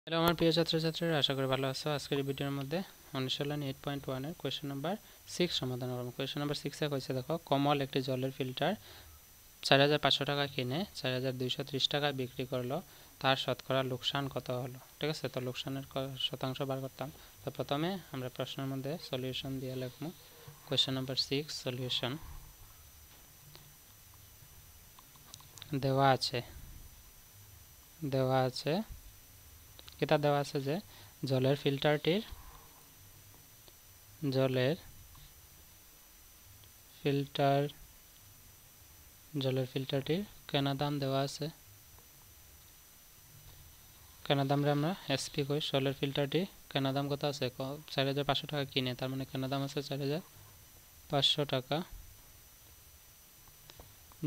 Hello আমার প্রিয় ছাত্রছাত্রীরা, আশা করি ভালো আছো। আজকের এই ভিডিওর মধ্যে অনুশীলন 8.1 এর কোয়েশ্চেন নাম্বার 6 সমাধান করব। কোয়েশ্চেন নাম্বার 6 এ কইছে দেখো, কমল একটি জলের ফিল্টার 4500 টাকা কিনে 4230 টাকায় বিক্রি করলো, তার শতকরা লোকসান কত হলো? ঠিক আছে, তো লোকসানের শতাংশ বার করতাম। তো প্রথমে আমরা প্রশ্নের মধ্যে সলিউশন দিয়ে লিখব। কোয়েশ্চেন নাম্বার 6 সলিউশন দেওয়া আছে এটা দেওয়া আছে যে জলের ফিল্টারটির কেনা দাম দেওয়া আছে। কেনা দামরে আমরা এসপি কই। জলের ফিল্টারটি কেনা দাম কত আছে? 4500 টাকা কিনে, তার মানে কেনা দাম আছে 4500 টাকা।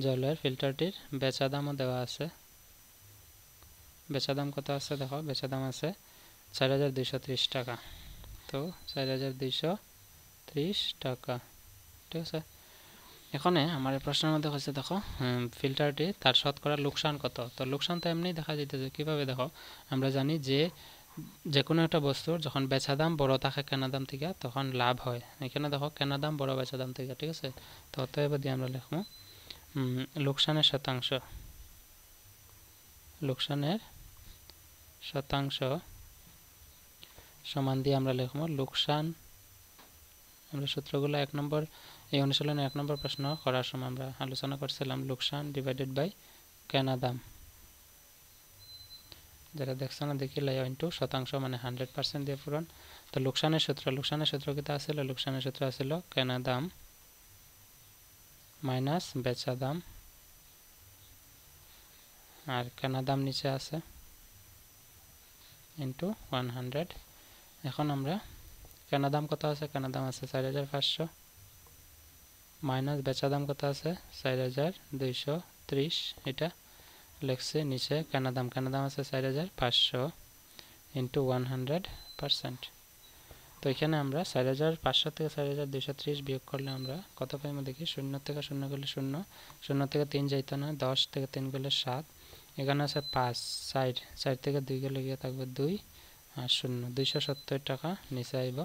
জলের ফিল্টারটির বেচা দামও দেওয়া আছে। বেচা দাম কত আছে দেখো, বেচা দাম আছে 4230 টাকা। তো 4230 টাকা, ঠিক আছে। এখানে আমার প্রশ্নের মধ্যে হচ্ছে দেখো, ফিল্টারটি তার শতকরা লোকসান কত? তো লোকসান তো এমনি দেখা যাইতেছে। কিভাবে দেখো, আমরা জানি যে কোনো একটা বস্তুর যখন বেচা দাম বড় থাকে কেনা দাম থেকে, তখন লাভ হয়। এখানে দেখো কেনা দাম বড় বেচা দাম থেকে, ঠিক আছে। তো অতএব দিয়ে আমরা লিখবো লোকসানের শতাংশ সমান দিয়ে আমরা লিখবো লোকসান। আমরা সূত্রগুলো এই অনুশীলনে 1 নম্বর প্রশ্ন করার সময় আমরা আলোচনা করছিলাম লোকসান ডিভাইডেড বাই কেনা দাম। যারা দেখছো না দেখিলে ইনটু শতাংশ মানে 100% দিয়ে পূরণ। তো লোকসানের সূত্র কিতা আছিল? লোকসানের সূত্র আছিল কেনা দাম মাইনাস বেচা দাম, আর কেনা দাম নিচে আছে ইনটু 100। এখন আমরা কেনা দাম কত আছে? কেনা দাম আছে 4500 মাইনাস বেচা দাম কত আছে 4230। এটা লিখছে নিচে কেনা দাম আছে 4500 ইন্টু 100%। তো এখানে আমরা 4500 থেকে 4230 বিয়োগ করলে আমরা কত পাইব দেখি। 0 থেকে 0 গেলে 0, 0 থেকে 3 যাইতো না, 10 থেকে 3 গেলে 7, এখানে আছে 5, 4 থেকে 2 গেলে গিয়ে থাকবে 2 আর 0, 270 টাকা নিচে আইব।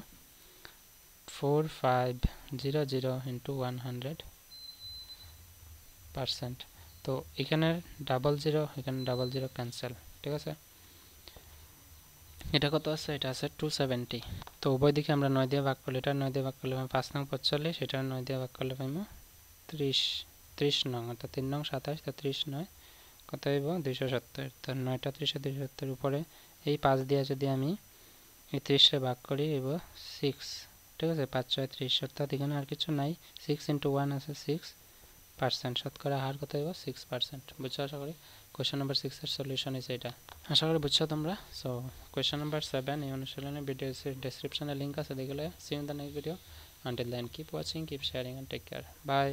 4500 ইন্টু 100%। তো এখানে ডাবল জিরো ক্যান্সেল, ঠিক আছে। এটা কত আছে? এটা আছে 270। তো উভয় দিকে আমরা 9 দিয়ে ভাগ করলে, এটা 9 দিয়ে ভাগ করলে 5 নং 45, এটা 9 দিয়ে ভাগ করলে পাইব 30 নং, অর্থাৎ 3 নং 27, তো 30 9 কত হইব 270। তো 9টা 30 270 উপরে এই 5 দিয়ে যদি আমি এই 30 ভাগ করি হইব 6, ঠিক আছে। 5 6 30, অর্থাৎ এখানে আর কিছু নাই। 6 ইন্টু 1 আছে 6%, শতকরা হার কত হইব 6%। বুঝছো? আশা করি কোয়েশ্চেন নাম্বার 6 এর সলিউশন হইছে এটা। আশা করি বুঝছো তোমরা। সো কোয়েশ্চেন নাম্বার 7 এই অনুশীলনের ভিডিও ডেসক্রিপশনে লিংক আছে, দেখলে। See you in the next video. Until then keep watching, keep sharing and take care. By.